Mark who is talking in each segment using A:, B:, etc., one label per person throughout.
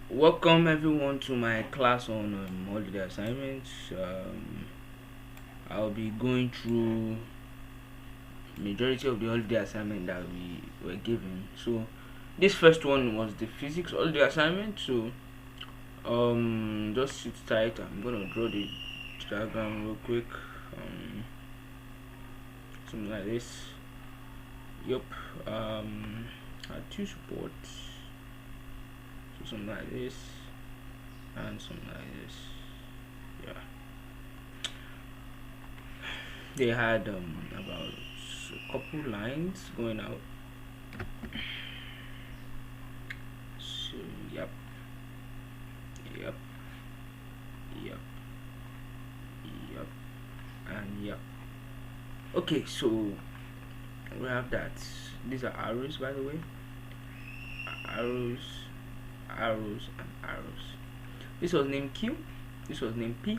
A: Welcome everyone to my class on holiday assignments. I'll be going through majority of the holiday assignment that we were given. So this first one was the physics holiday assignment. So just sit tight. I'm gonna draw the diagram real quick. Something like this. Yep. Had two supports. So something like this and something like this. Yeah. They had about a couple lines going out. So yep, yep, yep, yep, and yep. Okay, so we have that. These are arrows, by the way. Arrows, arrows, and arrows. This was named Q. This was named P.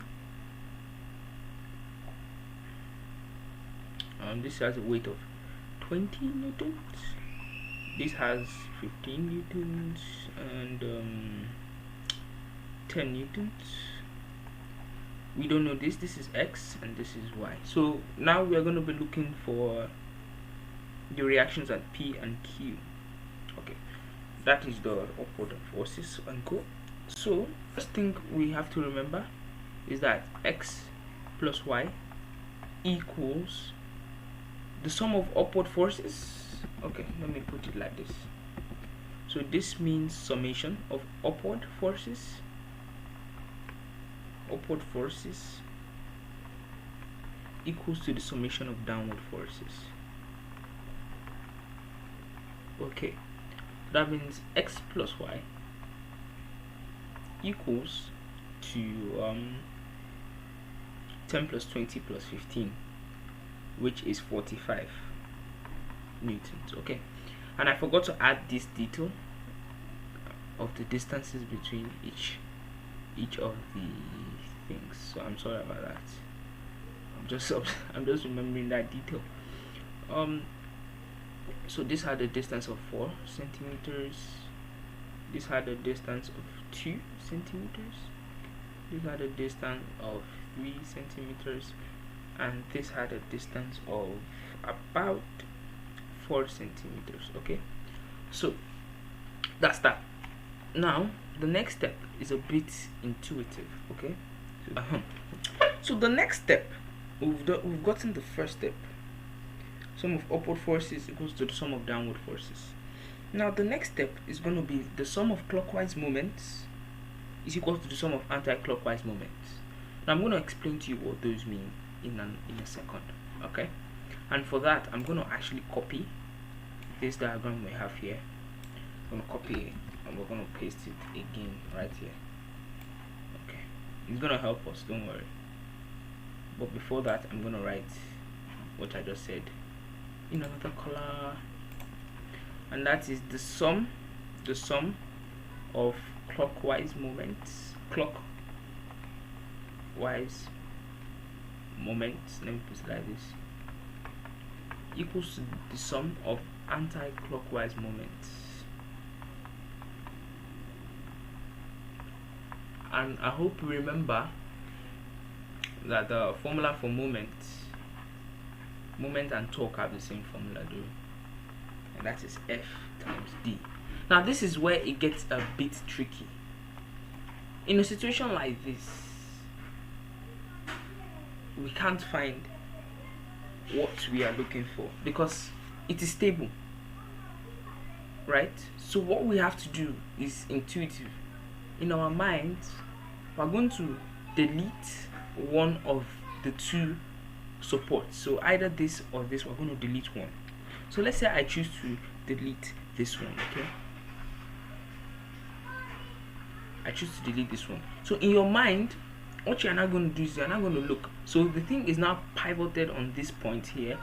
A: This has a weight of 20 newtons. This has 15 newtons and 10 newtons. We don't know this. This is X and this is Y. So now we are going to be looking for the reactions at P and Q. Okay, that is the upward forces and co. So first thing we have to remember is that X plus Y equals the sum of upward forces. Okay, let me put it like this. So this means summation of upward forces equals to the summation of downward forces. Okay, that means X plus Y equals to 10 plus 20 plus 15, which is 45 newtons. Okay, and I forgot to add this detail of the distances between each of the things, so I'm sorry about that. I'm just remembering that detail. So this had a distance of 4 centimeters. This had a distance of 2 centimeters. This had a distance of 3 centimeters, and this had a distance of about 4 centimeters. Okay, so that's that. Now the next step is a bit intuitive. Okay, so the next step, we've gotten the first step. Sum of upward forces equals to the sum of downward forces. Now the next step is going to be the sum of clockwise moments is equal to the sum of anti-clockwise moments. Now I'm going to explain to you what those mean in a second. Okay, and for that I'm going to actually copy this diagram we have here. I'm going to copy it and we're going to paste it again right here. Okay, it's going to help us, don't worry. But before that, I'm going to write what I just said in another color, and that is the sum of clockwise moments. Let me put it like this, equals to the sum of anti-clockwise moments. And I hope you remember that the formula for moment and torque have the same formula, and that is F times D. Now this is where it gets a bit tricky. In a situation like this, we can't find what we are looking for because it is stable, right? So what we have to do is intuitive. In our minds, we're going to delete one of the two supports. So either this or this, we're going to delete one. So let's say I choose to delete this one. Okay, I choose to delete this one. So in your mind, what you're not going to do is you're not going to look. So the thing is now pivoted on this point here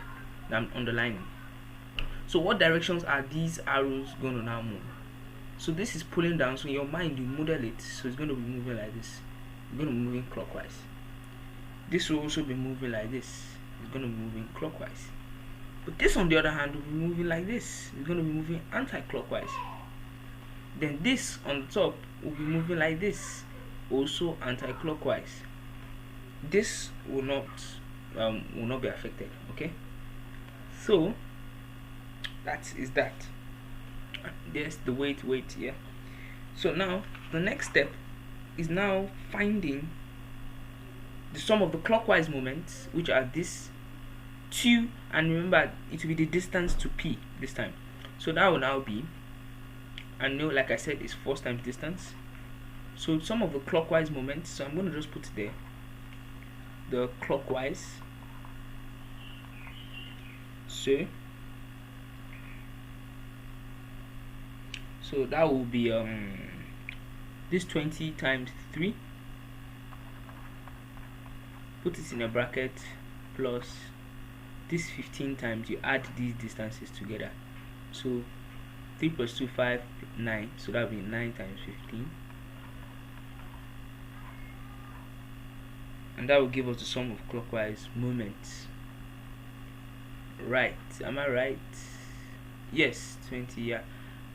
A: that I'm underlining. So what directions are these arrows going to now move? So this is pulling down. So in your mind, you model it. So it's going to be moving like this. It's going to be moving clockwise. This will also be moving like this. It's going to be moving clockwise. But this, on the other hand, will be moving like this. It's going to be moving anti-clockwise. then this on the top will be moving like this, also anti-clockwise. This will not be affected. Okay, so that is that. There's the weight here. So now the next step is now finding the sum of the clockwise moments, which are this 2, and remember it will be the distance to P this time. So that will now be, and know, like I said, is force times distance. So sum of the clockwise moments, so I'm going to just put there the clockwise. So that will be this 20 times 3, put it in a bracket, plus this 15 times, you add these distances together. So 3 plus 2, 5, 9, so that will be 9 times 15, and that will give us the sum of clockwise moments. Right, am I right? Yes, 20. Yeah,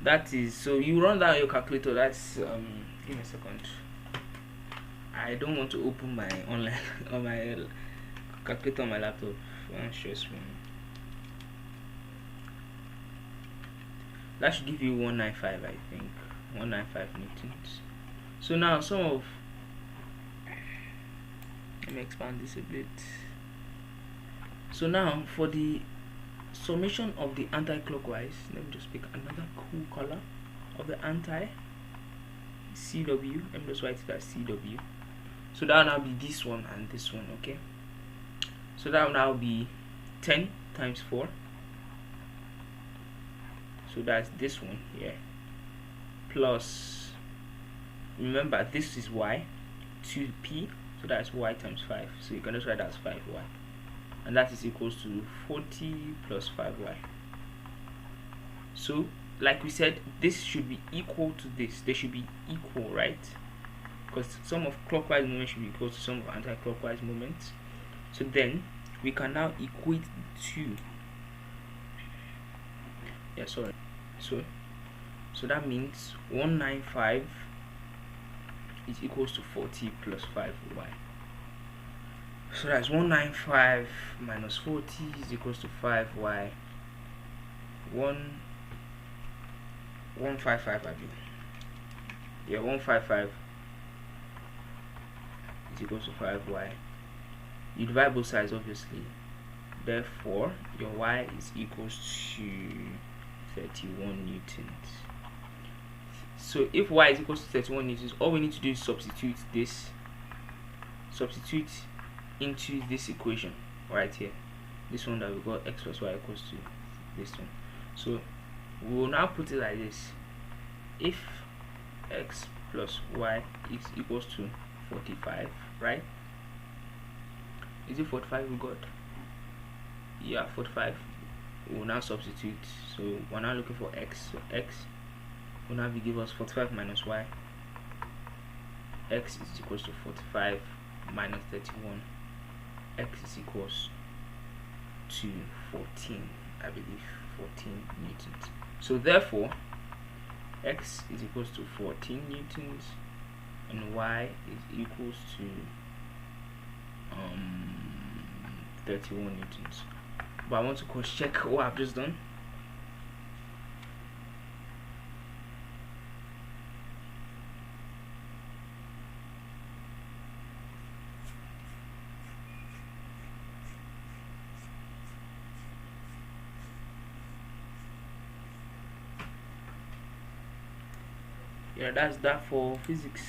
A: that is. So you run down your calculator. That's give me a second. I don't want to open my online or my calculator on my laptop. Stress me. That should give you 195, I think. 195 newtons. So now some of, let me expand this a bit. So now for the summation of the anti-clockwise, let me just pick another cool color of the anti, CW. Let me just write it as CW. So that will now be this one and this one. Okay, so that will now be 10 times 4. So that's this one here, plus, remember this is y, 2p, so that's y times 5. So you can just write that as 5y, and that is equals to 40 plus 5y. So like we said, this should be equal to this. They should be equal, right? Because sum of clockwise moments should be equal to sum of anti-clockwise moments. So then we can now equate to, so that means 195 is equals to 40 plus 5y. So that's 195 minus 40 is equals to 5y. 155, I mean. Yeah, 155 is equals to 5y. You divide both sides, obviously. Therefore, your y is equals to 31 newtons. So if y is equals to 31 newtons, all we need to do is substitute into this equation right here, this one that we got, x plus y equals to this one. So we will now put it like this: if x plus y is equals to 45, right? Is it 45 we got? Yeah, 45. We will now substitute. So we're now looking for x. So x will now give us 45 minus y. X is equals to 45 minus 31. X is equals to 14, I believe, 14 newtons. So therefore, x is equals to 14 newtons, and y is equals to 31 newtons. But I want to cross check what I've just done. Yeah, that's that for physics.